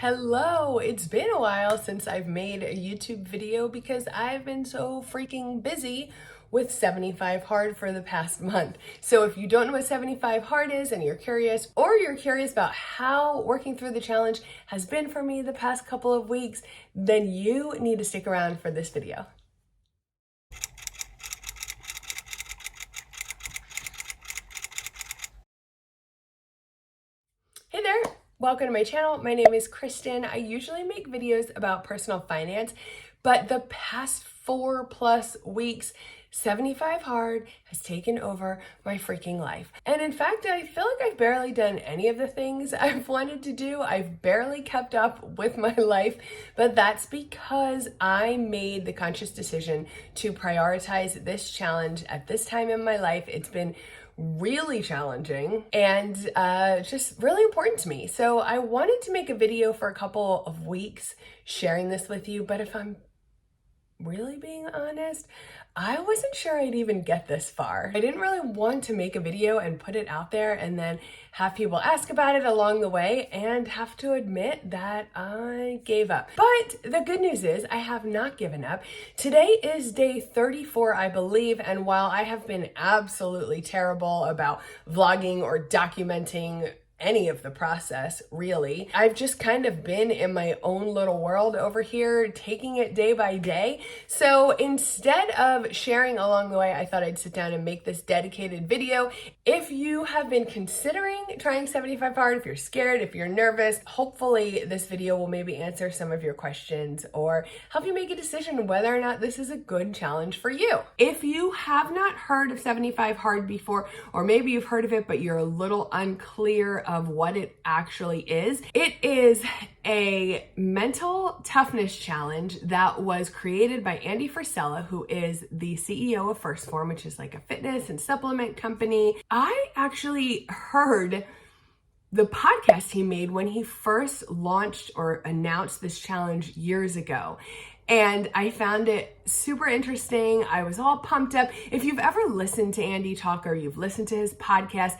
Hello, it's been a while since I've made a YouTube video because I've been so freaking busy with 75 hard for the past month. So if you don't know what 75 hard is and you're curious, or you're curious about how working through the challenge has been for me the past couple of weeks, then you need to stick around for this video. Hey there! Welcome to my channel. My name is Kristin. I usually make videos about personal finance, but the past 4+ weeks, 75 hard has taken over my freaking life. And in fact, I feel like I've barely done any of the things I've wanted to do. I've barely kept up with my life, but that's because I made the conscious decision to prioritize this challenge at this time in my life. It's been really challenging and just really important to me. So I wanted to make a video for a couple of weeks sharing this with you, but if I'm really being honest, I wasn't sure I'd even get this far. I didn't really want to make a video and put it out there and then have people ask about it along the way and have to admit that I gave up. But the good news is I have not given up. Today is day 34, I believe, and while I have been absolutely terrible about vlogging or documenting any of the process, really, I've just kind of been in my own little world over here, taking it day by day. So instead of sharing along the way, I thought I'd sit down and make this dedicated video. If you have been considering trying 75 hard, if you're scared, if you're nervous, hopefully this video will maybe answer some of your questions or help you make a decision whether or not this is a good challenge for you. If you have not heard of 75 hard before, or maybe you've heard of it, but you're a little unclear of what it actually is, it is a mental toughness challenge that was created by Andy Frisella, who is the CEO of First Form, which is like a fitness and supplement company. I actually heard the podcast he made when he first launched or announced this challenge years ago. And I found it super interesting. I was all pumped up. If you've ever listened to Andy talk or you've listened to his podcast,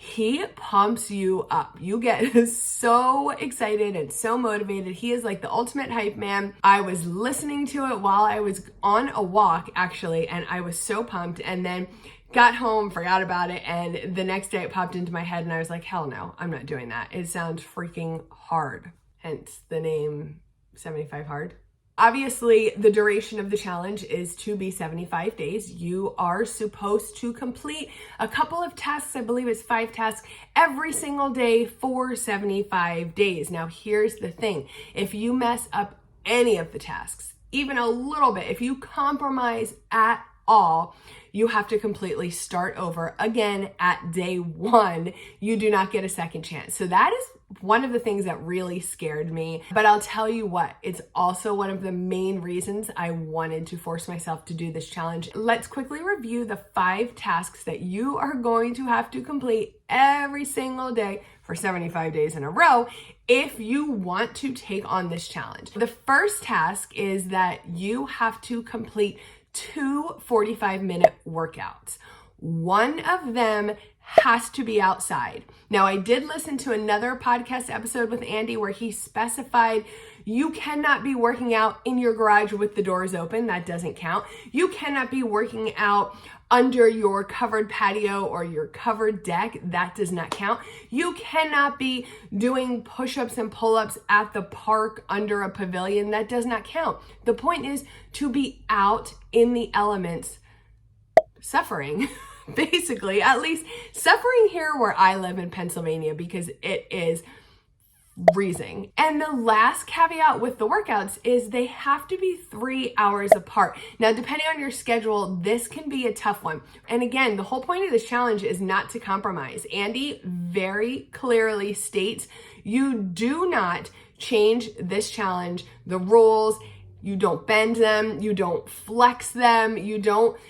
he pumps you up. You get so excited and so motivated. He is like the ultimate hype man. I was listening to it while I was on a walk, actually, and I was so pumped, and then got home, forgot about it, and the next day it popped into my head and I was like, hell no, I'm not doing that. It sounds freaking hard. Hence the name 75 hard. Obviously, the duration of the challenge is to be 75 days. You are supposed to complete a couple of tasks, I believe it's 5 tasks, every single day for 75 days. Now, here's the thing. If you mess up any of the tasks, even a little bit, if you compromise at all, you have to completely start over again at day 1. You do not get a second chance. So that is one of the things that really scared me. But I'll tell you what, it's also one of the main reasons I wanted to force myself to do this challenge. Let's quickly review the 5 tasks that you are going to have to complete every single day for 75 days in a row if you want to take on this challenge. The first task is that you have to complete 2 45-minute workouts. One of them has to be outside. Now, I did listen to another podcast episode with Andy where he specified you cannot be working out in your garage with the doors open. That doesn't count. You cannot be working out under your covered patio or your covered deck. That does not count. You cannot be doing push-ups and pull-ups at the park under a pavilion. That does not count. The point is to be out in the elements, suffering. Basically, at least suffering here where I live in Pennsylvania, because it is freezing. And the last caveat with the workouts is they have to be 3 hours apart. Now, depending on your schedule, this can be a tough one. And again, the whole point of this challenge is not to compromise. Andy very clearly states you do not change this challenge, the rules, you don't bend them, you don't flex them, you don't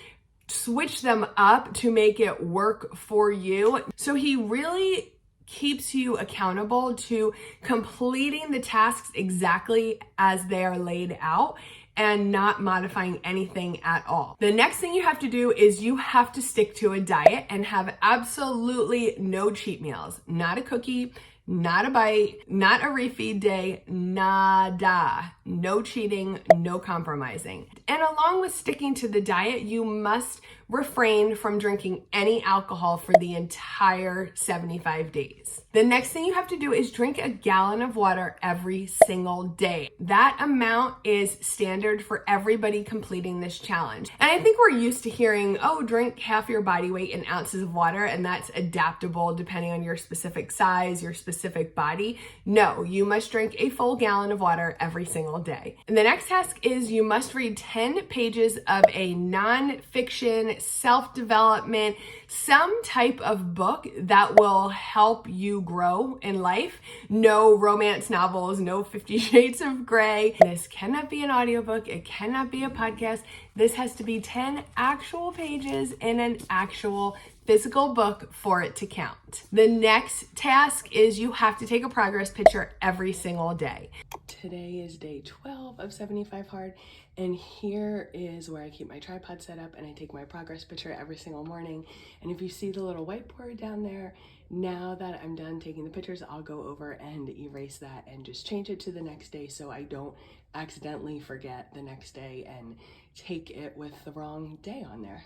switch them up to make it work for you. So he really keeps you accountable to completing the tasks exactly as they are laid out and not modifying anything at all. The next thing you have to do is you have to stick to a diet and have absolutely no cheat meals. Not a cookie, not a bite, not a refeed day, nada. No cheating, no compromising. And along with sticking to the diet, you must refrain from drinking any alcohol for the entire 75 days. The next thing you have to do is drink a gallon of water every single day. That amount is standard for everybody completing this challenge. And I think we're used to hearing, oh, drink half your body weight in ounces of water, and that's adaptable depending on your specific size, your specific body. No, you must drink a full gallon of water every single day. And the next task is you must read 10 pages of a nonfiction, self-development, some type of book that will help you grow in life. No romance novels, no 50 Shades of Grey. This cannot be an audiobook. It cannot be a podcast. This has to be 10 actual pages in an actual physical book for it to count. The next task is you have to take a progress picture every single day. Today is day 12 of 75 Hard, and here is where I keep my tripod set up and I take my progress picture every single morning. And if you see the little whiteboard down there, now that I'm done taking the pictures, I'll go over and erase that and just change it to the next day so I don't accidentally forget the next day and take it with the wrong day on there.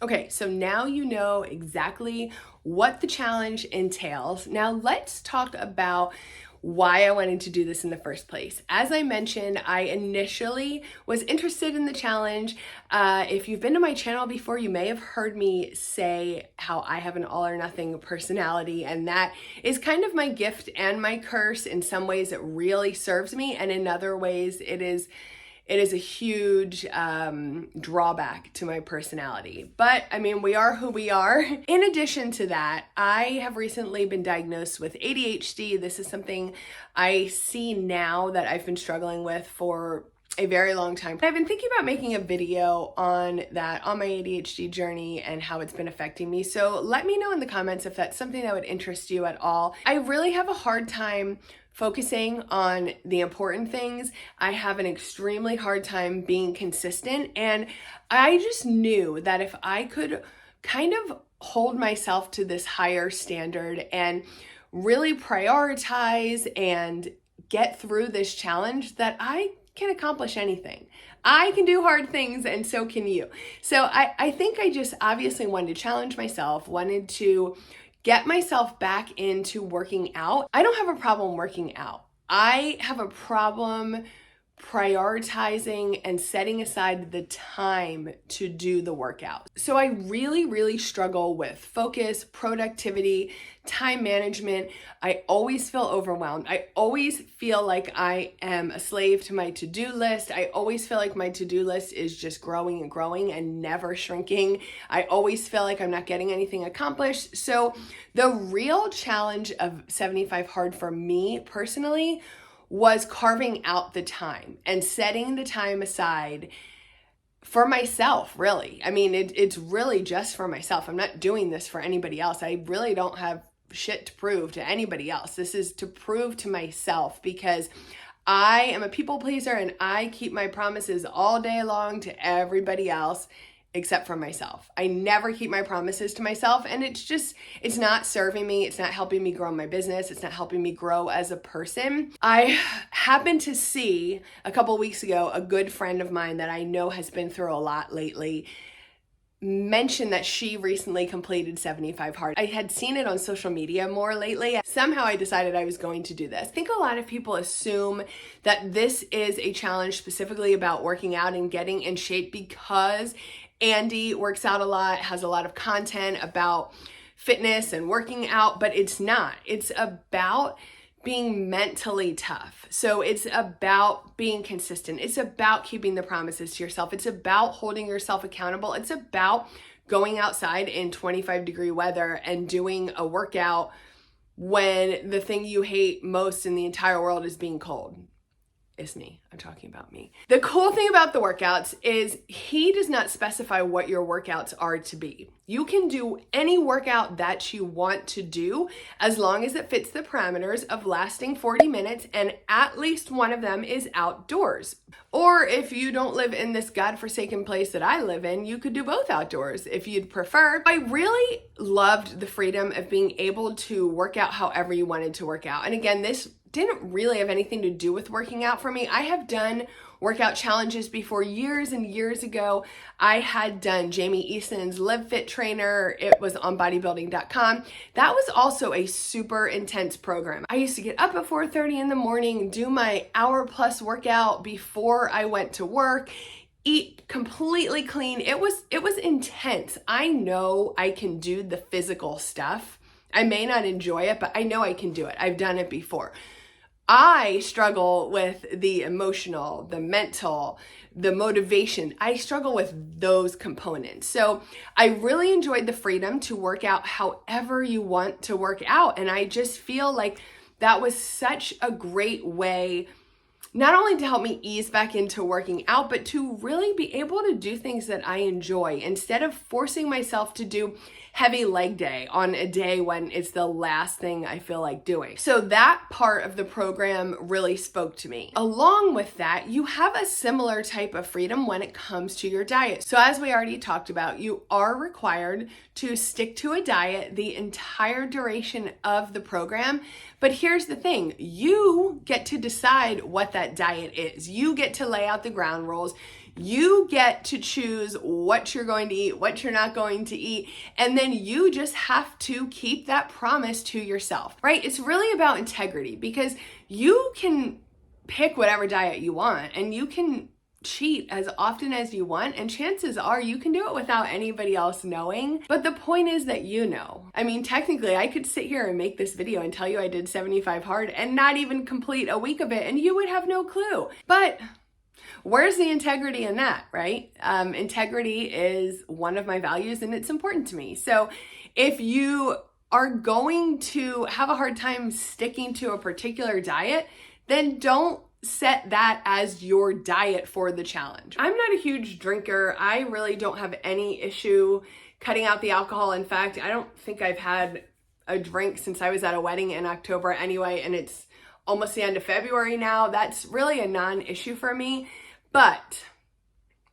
Okay, so now you know exactly what the challenge entails. Now let's talk about why I wanted to do this in the first place. As I mentioned, I initially was interested in the challenge. If you've been to my channel before, you may have heard me say how I have an all or nothing personality, and that is kind of my gift and my curse. In some ways it really serves me, and in other ways it is a huge drawback to my personality. But I mean, we are who we are. In addition to that, I have recently been diagnosed with ADHD. This is something I see now that I've been struggling with for a very long time. I've been thinking about making a video on that, on my ADHD journey and how it's been affecting me. So let me know in the comments if that's something that would interest you at all. I really have a hard time focusing on the important things. I have an extremely hard time being consistent, and I just knew that if I could kind of hold myself to this higher standard and really prioritize and get through this challenge, that I can accomplish anything. I can do hard things, and so can you. So I think I just obviously wanted to challenge myself, wanted to get myself back into working out. I don't have a problem working out. I have a problem prioritizing and setting aside the time to do the workout. So I really struggle with focus, productivity, time management. I always feel overwhelmed. I always feel like I am a slave to my to-do list. I always feel like my to-do list is just growing and growing and never shrinking. I always feel like I'm not getting anything accomplished. So the real challenge of 75 Hard for me personally was carving out the time and setting the time aside for myself, really. I mean, it's really just for myself. I'm not doing this for anybody else. I really don't have shit to prove to anybody else. This is to prove to myself, because I am a people pleaser and I keep my promises all day long to everybody else except for myself. I never keep my promises to myself, and it's not serving me. It's not helping me grow my business. It's not helping me grow as a person. I happened to see a couple weeks ago a good friend of mine that I know has been through a lot lately mentioned that she recently completed 75 Hard. I had seen it on social media more lately. Somehow I decided I was going to do this. I think a lot of people assume that this is a challenge specifically about working out and getting in shape because Andy works out a lot, has a lot of content about fitness and working out, but it's not. It's about being mentally tough. So it's about being consistent. It's about keeping the promises to yourself. It's about holding yourself accountable. It's about going outside in 25-degree weather and doing a workout when the thing you hate most in the entire world is being cold. It's me. I'm talking about me. The cool thing about the workouts is he does not specify what your workouts are to be. You can do any workout that you want to do as long as it fits the parameters of lasting 40 minutes and at least one of them is outdoors. Or if you don't live in this godforsaken place that I live in, you could do both outdoors if you'd prefer. I really loved the freedom of being able to work out however you wanted to work out. And again, this didn't really have anything to do with working out for me. I have done workout challenges before years and years ago. I had done Jamie Eason's Live Fit Trainer. It was on bodybuilding.com. That was also a super intense program. I used to get up at 4:30 in the morning, do my hour-plus workout before I went to work, eat completely clean. It was intense. I know I can do the physical stuff. I may not enjoy it, but I know I can do it. I've done it before. I struggle with the emotional, the mental, the motivation. I struggle with those components. So I really enjoyed the freedom to work out however you want to work out. And I just feel like that was such a great way, not only to help me ease back into working out, but to really be able to do things that I enjoy instead of forcing myself to do heavy leg day on a day when it's the last thing I feel like doing. So that part of the program really spoke to me. Along with that, you have a similar type of freedom when it comes to your diet. So as we already talked about, you are required to stick to a diet the entire duration of the program. But here's the thing, you get to decide what that diet is. You get to lay out the ground rules. You get to choose what you're going to eat, what you're not going to eat, and then you just have to keep that promise to yourself, right? It's really about integrity because you can pick whatever diet you want and you can cheat as often as you want, and chances are you can do it without anybody else knowing. But the point is that you know. I mean, technically, I could sit here and make this video and tell you I did 75 hard and not even complete a week of it, and you would have no clue. But where's the integrity in that, right? Integrity is one of my values and it's important to me. So if you are going to have a hard time sticking to a particular diet, then don't set that as your diet for the challenge. I'm not a huge drinker. I really don't have any issue cutting out the alcohol. In fact, I don't think I've had a drink since I was at a wedding in October anyway, and it's almost the end of February now. That's really a non-issue for me. But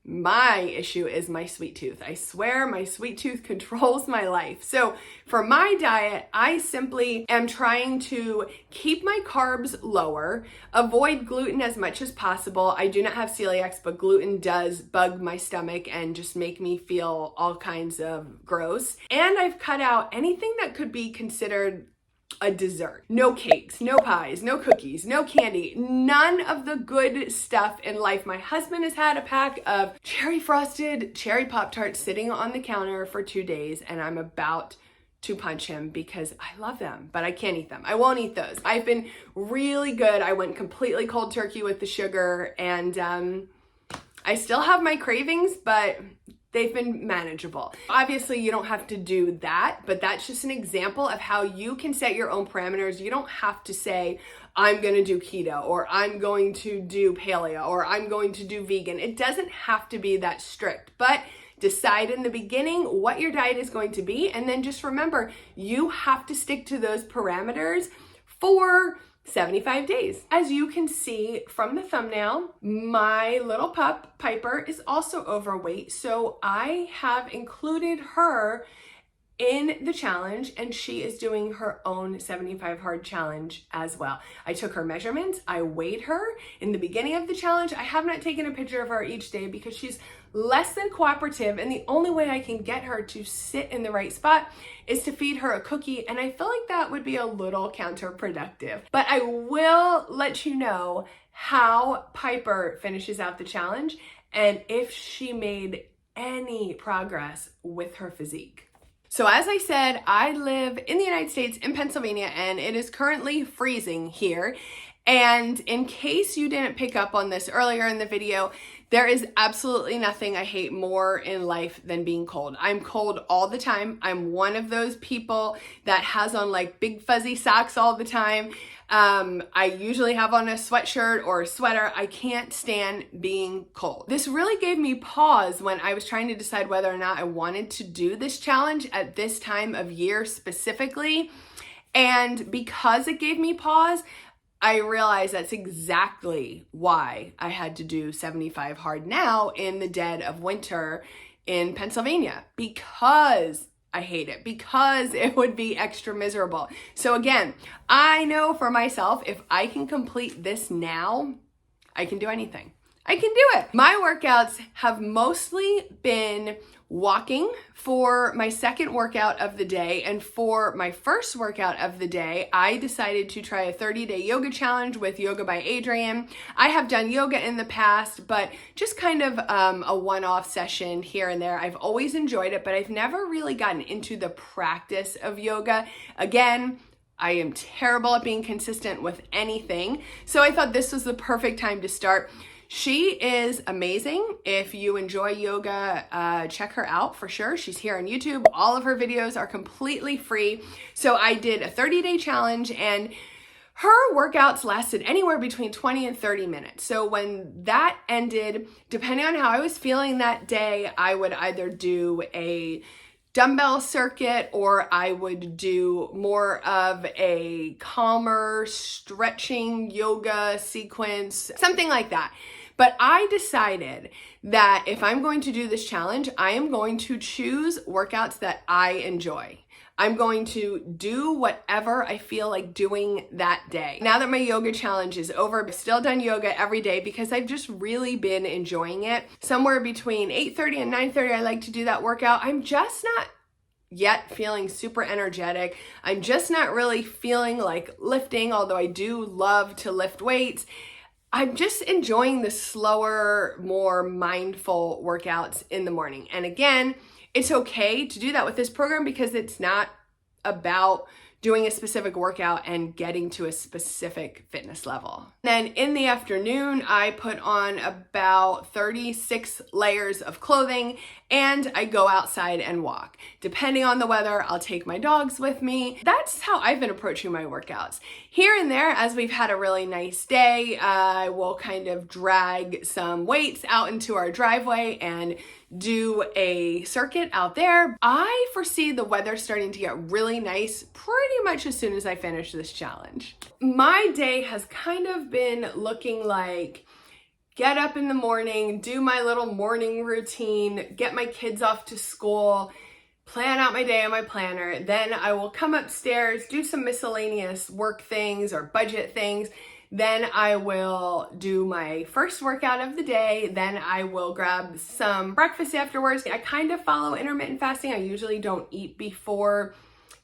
my issue is my sweet tooth. I swear my sweet tooth controls my life. So for my diet, I simply am trying to keep my carbs lower, avoid gluten as much as possible. I do not have celiac, but gluten does bug my stomach and just make me feel all kinds of gross. And I've cut out anything that could be considered a dessert. No cakes, no pies, no cookies, no candy, none of the good stuff in life. My husband has had a pack of cherry frosted cherry Pop-Tarts sitting on the counter for 2 days, and I'm about to punch him because I love them, but I can't eat them. I won't eat those. I've been really good. I went completely cold turkey with the sugar, and I still have my cravings, but they've been manageable. Obviously, you don't have to do that, but that's just an example of how you can set your own parameters. You don't have to say, I'm gonna do keto, or I'm going to do paleo, or I'm going to do vegan. It doesn't have to be that strict, but decide in the beginning what your diet is going to be, and then just remember, you have to stick to those parameters for 75 days. As you can see from the thumbnail, my little pup, Piper, is also overweight. So I have included her in the challenge, and she is doing her own 75 hard challenge as well. I took her measurements. I weighed her in the beginning of the challenge. I have not taken a picture of her each day because she's less than cooperative, and the only way I can get her to sit in the right spot is to feed her a cookie, and I feel like that would be a little counterproductive. But I will let you know how Piper finishes out the challenge and if she made any progress with her physique. So as I said, I live in the United States, in Pennsylvania, and it is currently freezing here. And in case you didn't pick up on this earlier in the video, there is absolutely nothing I hate more in life than being cold. I'm cold all the time. I'm one of those people that has on like big fuzzy socks all the time. I usually have on a sweatshirt or a sweater. I can't stand being cold. This really gave me pause when I was trying to decide whether or not I wanted to do this challenge at this time of year specifically. And because it gave me pause, I realized that's exactly why I had to do 75 hard now in the dead of winter in Pennsylvania, because I hate it, because it would be extra miserable. So again, I know for myself, if I can complete this now, I can do anything. I can do it. My workouts have mostly been walking for my second workout of the day, and for my first workout of the day, I decided to try a 30-day yoga challenge with Yoga by Adriene. I have done yoga in the past, but just kind of a one-off session here and there. I've always enjoyed it, but I've never really gotten into the practice of yoga. Again, I am terrible at being consistent with anything, so I thought this was the perfect time to start. She is amazing. If you enjoy yoga, check her out for sure. She's here on YouTube. All of her videos are completely free. So I did a 30-day challenge, and her workouts lasted anywhere between 20 and 30 minutes. So when that ended, depending on how I was feeling that day, I would either do a dumbbell circuit, or I would do more of a calmer stretching yoga sequence, something like that. But I decided that if I'm going to do this challenge, I am going to choose workouts that I enjoy. I'm going to do whatever I feel like doing that day. Now that my yoga challenge is over, I've still done yoga every day because I've just really been enjoying it. Somewhere between 8:30 and 9:30, I like to do that workout. I'm just not yet feeling super energetic. I'm just not really feeling like lifting, although I do love to lift weights. I'm just enjoying the slower, more mindful workouts in the morning. And again, it's okay to do that with this program because it's not about doing a specific workout and getting to a specific fitness level. Then in the afternoon, I put on about 36 layers of clothing and I go outside and walk. Depending on the weather, I'll take my dogs with me. That's how I've been approaching my workouts. Here and there, as we've had a really nice day, I will kind of drag some weights out into our driveway and do a circuit out there. I foresee the weather starting to get really nice pretty much as soon as I finish this challenge. My day has kind of been looking like get up in the morning, do my little morning routine, get my kids off to school, plan out my day on my planner. Then I will come upstairs, do some miscellaneous work things or budget things. Then I will do my first workout of the day. Then I will grab some breakfast afterwards. I kind of follow intermittent fasting. I usually don't eat before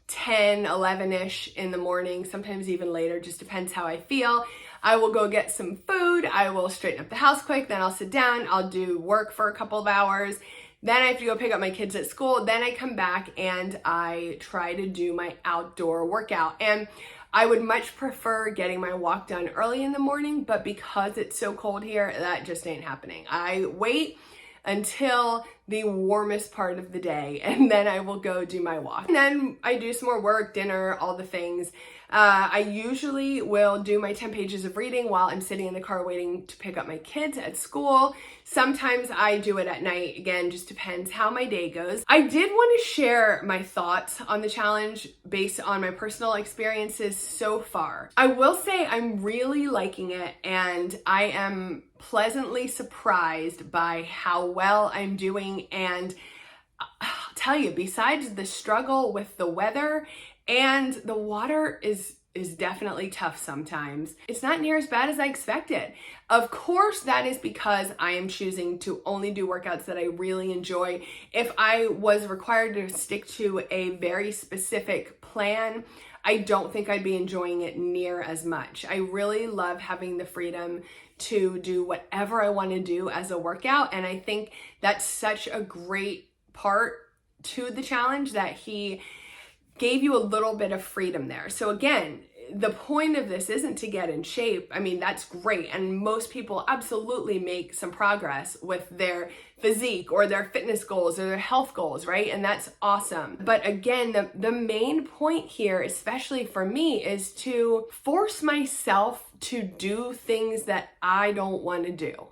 10, 11-ish in the morning, sometimes even later, just depends how I feel. I will go get some food. I will straighten up the house quick. Then I'll sit down. I'll do work for a couple of hours. Then I have to go pick up my kids at school. Then I come back and I try to do my outdoor workout. And I would much prefer getting my walk done early in the morning, but because it's so cold here, that just ain't happening. I wait until the warmest part of the day, and then I will go do my walk. And then I do some more work, dinner, all the things. I usually will do my 10 pages of reading while I'm sitting in the car waiting to pick up my kids at school. Sometimes I do it at night. Again, just depends how my day goes. I did want to share my thoughts on the challenge based on my personal experiences so far. I will say I'm really liking it, and I am pleasantly surprised by how well I'm doing. And I'll tell you, besides the struggle with the weather, and the water is definitely tough sometimes, it's not near as bad as I expected. Of course, that is because I am choosing to only do workouts that I really enjoy. If I was required to stick to a very specific plan, I don't think I'd be enjoying it near as much. I really love having the freedom to do whatever I want to do as a workout, and I think that's such a great part to the challenge that he gave you a little bit of freedom there. So again, the point of this isn't to get in shape. I mean, that's great. And most people absolutely make some progress with their physique or their fitness goals or their health goals, right? And that's awesome. But again, the main point here, especially for me, is to force myself to do things that I don't want to do.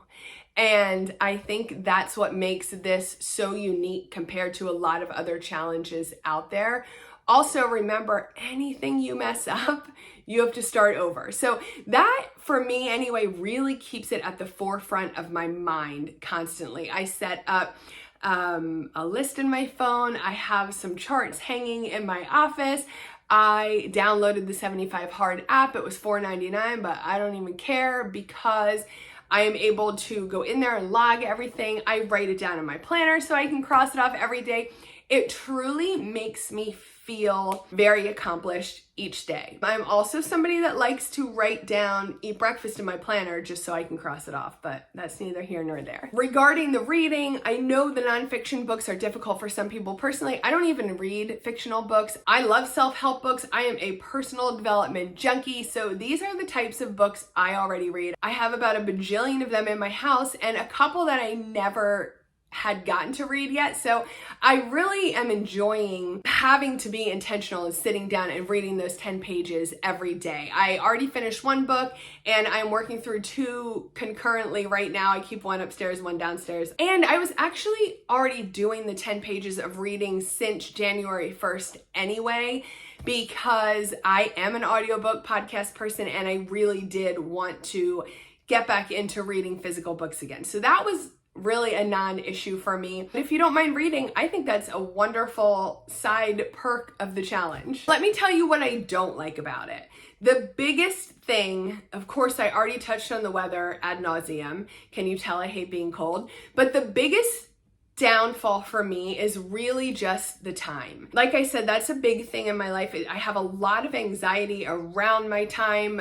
And I think that's what makes this so unique compared to a lot of other challenges out there. Also, remember, anything you mess up, you have to start over. So that, for me anyway, really keeps it at the forefront of my mind constantly. I set up a list in my phone. I have some charts hanging in my office. I downloaded the 75 Hard app. It was $4.99, but I don't even care because I am able to go in there and log everything. I write it down in my planner so I can cross it off every day. It truly makes me feel very accomplished each day. I'm also somebody that likes to write down, eat breakfast in my planner just so I can cross it off, but that's neither here nor there. Regarding the reading, I know the nonfiction books are difficult for some people. Personally, I don't even read fictional books. I love self-help books. I am a personal development junkie, so these are the types of books I already read. I have about a bajillion of them in my house and a couple that I never had gotten to read yet. So I really am enjoying having to be intentional and sitting down and reading those 10 pages every day. I already finished one book and I'm working through two concurrently right now. I keep one upstairs, one downstairs. And I was actually already doing the 10 pages of reading since January 1st anyway, because I am an audiobook podcast person and I really did want to get back into reading physical books again. So that was really a non-issue for me. If you don't mind reading, I think that's a wonderful side perk of the challenge. Let me tell you what I don't like about it. The biggest thing, of course, I already touched on the weather ad nauseum. Can you tell I hate being cold? But the biggest downfall for me is really just the time. Like I said, that's a big thing in my life. I have a lot of anxiety around my time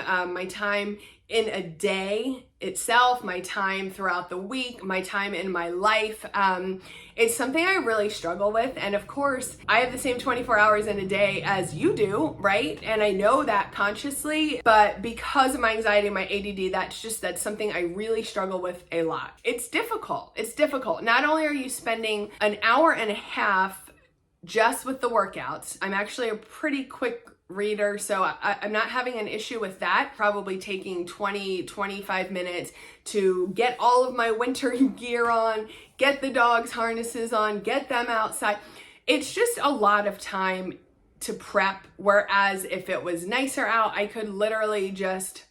in a day itself, my time throughout the week, my time in my life. It's something I really struggle with. And of course, I have the same 24 hours in a day as you do, right? And I know that consciously, but because of my anxiety and my ADD, that's something I really struggle with a lot. It's difficult. It's difficult. Not only are you spending an hour and a half just with the workouts, I'm actually a pretty quick reader, so I'm not having an issue with that. Probably taking 20-25 minutes to get all of my winter gear on, get the dogs' harnesses on, get them outside. It's just a lot of time to prep, whereas if it was nicer out, I could literally just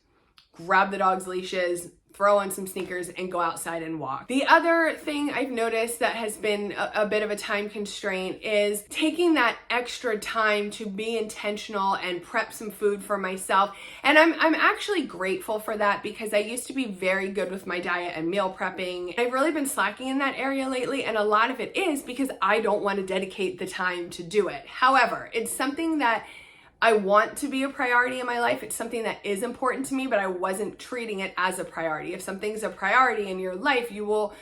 grab the dogs' leashes, throw on some sneakers, and go outside and walk. The other thing I've noticed that has been a bit of a time constraint is taking that extra time to be intentional and prep some food for myself. And I'm actually grateful for that because I used to be very good with my diet and meal prepping. I've really been slacking in that area lately, and a lot of it is because I don't want to dedicate the time to do it. However, it's something that I want to be a priority in my life. It's something that is important to me, but I wasn't treating it as a priority. If something's a priority in your life, you'll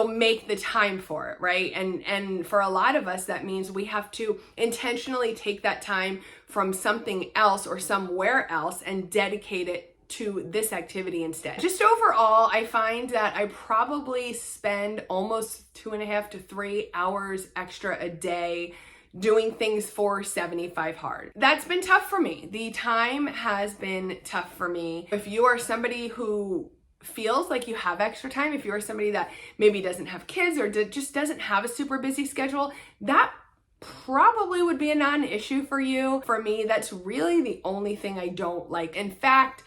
make the time for it, right? And for a lot of us, that means we have to intentionally take that time from something else or somewhere else and dedicate it to this activity instead. Just overall, I find that I probably spend almost 2.5 to 3 hours extra a day doing things for 75 Hard. That's been tough for me. The time has been tough for me. If you are somebody who feels like you have extra time, if you're somebody that maybe doesn't have kids or just doesn't have a super busy schedule, that probably would be a non-issue for you. For me, that's really the only thing I don't like. In fact,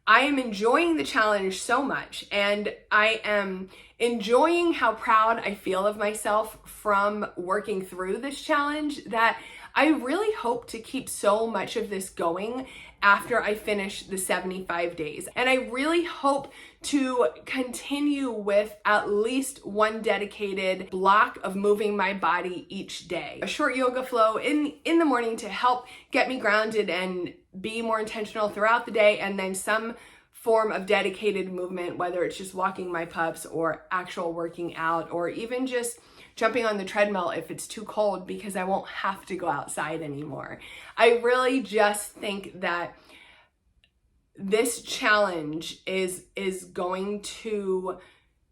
I am enjoying the challenge so much, and I am enjoying how proud I feel of myself from working through this challenge that I really hope to keep so much of this going after I finish the 75 days. And I really hope to continue with at least one dedicated block of moving my body each day. A short yoga flow in the morning to help get me grounded and be more intentional throughout the day, and then some form of dedicated movement, whether it's just walking my pups or actual working out, or even just jumping on the treadmill if it's too cold because I won't have to go outside anymore. I really just think that this challenge is going to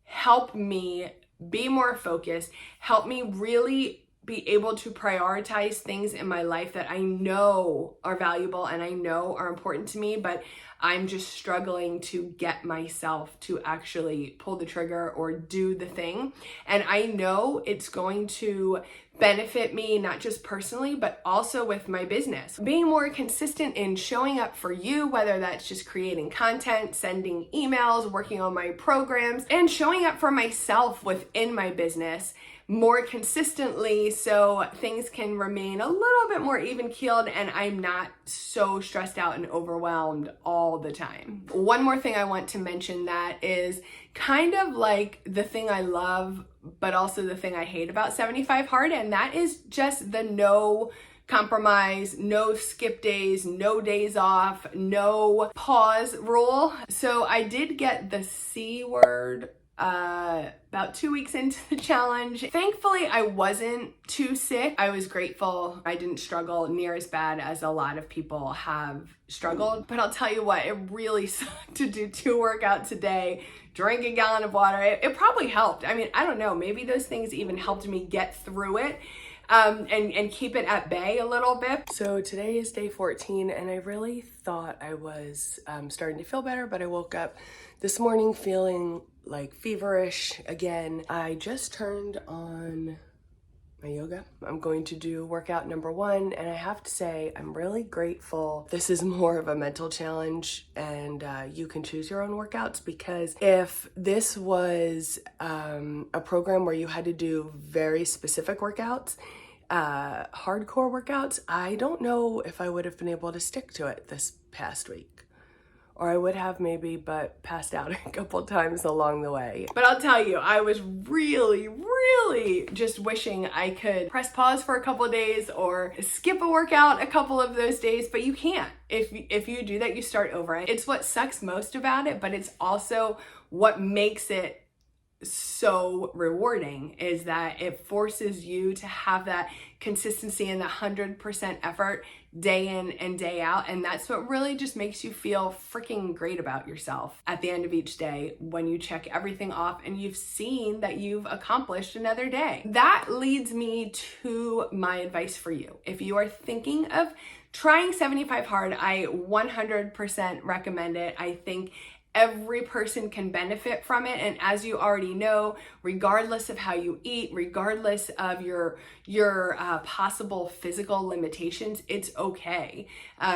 help me be more focused, help me really be able to prioritize things in my life that I know are valuable and I know are important to me, but I'm just struggling to get myself to actually pull the trigger or do the thing. And I know it's going to benefit me, not just personally, but also with my business. Being more consistent in showing up for you, whether that's just creating content, sending emails, working on my programs, and showing up for myself within my business more consistently so things can remain a little bit more even keeled and I'm not so stressed out and overwhelmed all the time. One more thing I want to mention that is kind of like the thing I love, but also the thing I hate about 75 Hard, and that is just the no compromise, no skip days, no days off, no pause rule. So I did get the C word about 2 weeks into the challenge. Thankfully, I wasn't too sick. I was grateful I didn't struggle near as bad as a lot of people have struggled. But I'll tell you what, it really sucked to do 2 workouts a day, drink a gallon of water. It probably helped. I mean, I don't know, maybe those things even helped me get through it. And keep it at bay a little bit. So today is day 14 and I really thought I was starting to feel better, but I woke up this morning feeling like feverish again. I just turned on my yoga. I'm going to do workout number 1 and I have to say I'm really grateful. This is more of a mental challenge and you can choose your own workouts, because if this was a program where you had to do very specific workouts, hardcore workouts, I don't know if I would have been able to stick to it this past week. Or I would have maybe, but passed out a couple times along the way. But I'll tell you, I was really just wishing I could press pause for a couple of days or skip a workout a couple of those days, but you can't. If you do that, you start over. It's what sucks most about it, but it's also what makes it so rewarding, is that it forces you to have that consistency and the 100% effort day in and day out. And that's what really just makes you feel freaking great about yourself at the end of each day when you check everything off and you've seen that you've accomplished another day. That leads me to my advice for you. If you are thinking of trying 75 Hard, I 100% recommend it. I think every person can benefit from it. And as you already know, regardless of how you eat, regardless of your possible physical limitations, it's okay.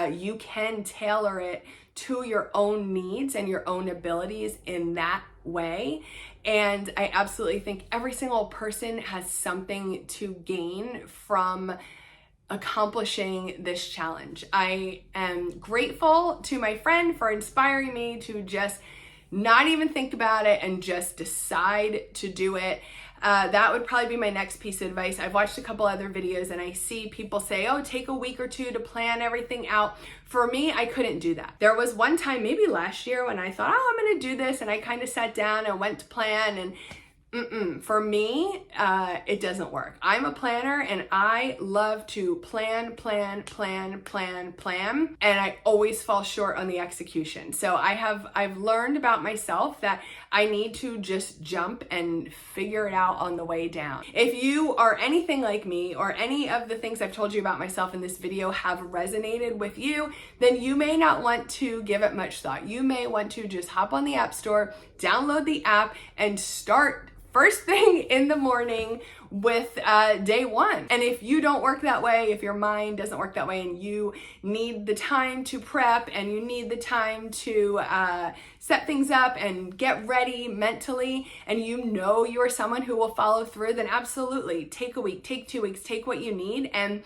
You can tailor it to your own needs and your own abilities in that way. And I absolutely think every single person has something to gain from accomplishing this challenge. I am grateful to my friend for inspiring me to just not even think about it and just decide to do it. That would probably be my next piece of advice. I've watched a couple other videos and I see people say, oh, take a week or 2 to plan everything out. For me, I couldn't do that. There was one time, maybe last year, when I thought, oh, I'm gonna do this, and I kind of sat down and went to plan, and for me, it doesn't work. I'm a planner and I love to plan, and I always fall short on the execution. So I've learned about myself that I need to just jump and figure it out on the way down. If you are anything like me, or any of the things I've told you about myself in this video have resonated with you, then you may not want to give it much thought. You may want to just hop on the App Store, download the app, and start first thing in the morning with day 1. And if you don't work that way, if your mind doesn't work that way, and you need the time to prep and you need the time to set things up and get ready mentally, and you know you are someone who will follow through, then absolutely take a week, take 2 weeks, take what you need, and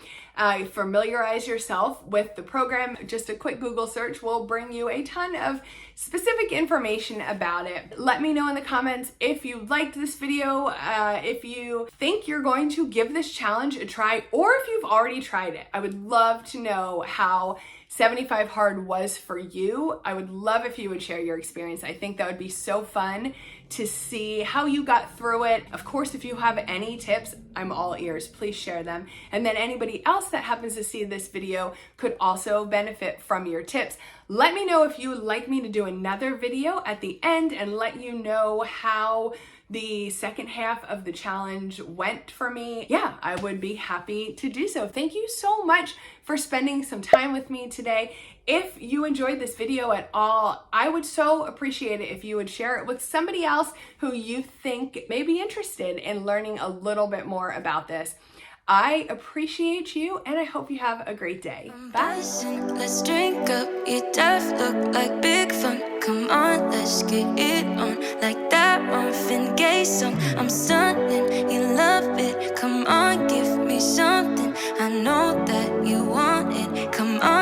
familiarize yourself with the program. Just a quick Google search will bring you a ton of specific information about it. Let me know in the comments if you liked this video, if you think think you're going to give this challenge a try, or if you've already tried it. I would love to know how 75 hard was for you. I would love if you would share your experience. I think that would be so fun to see how you got through it. Of course, if you have any tips, I'm all ears. Please share them. And then anybody else that happens to see this video could also benefit from your tips. Let me know if you would like me to do another video at the end and let you know how the second half of the challenge went for me. Yeah, I would be happy to do so. Thank you so much for spending some time with me today. If you enjoyed this video at all, I would so appreciate it if you would share it with somebody else who you think may be interested in learning a little bit more about this. I appreciate you, and I hope you have a great day. Bye. Let's drink up. Your death look like big fun. Come on, let's get it on. Like that Marvin Gaye song. I'm stunning, you love it. Come on, give me something. I know that you want it. Come on.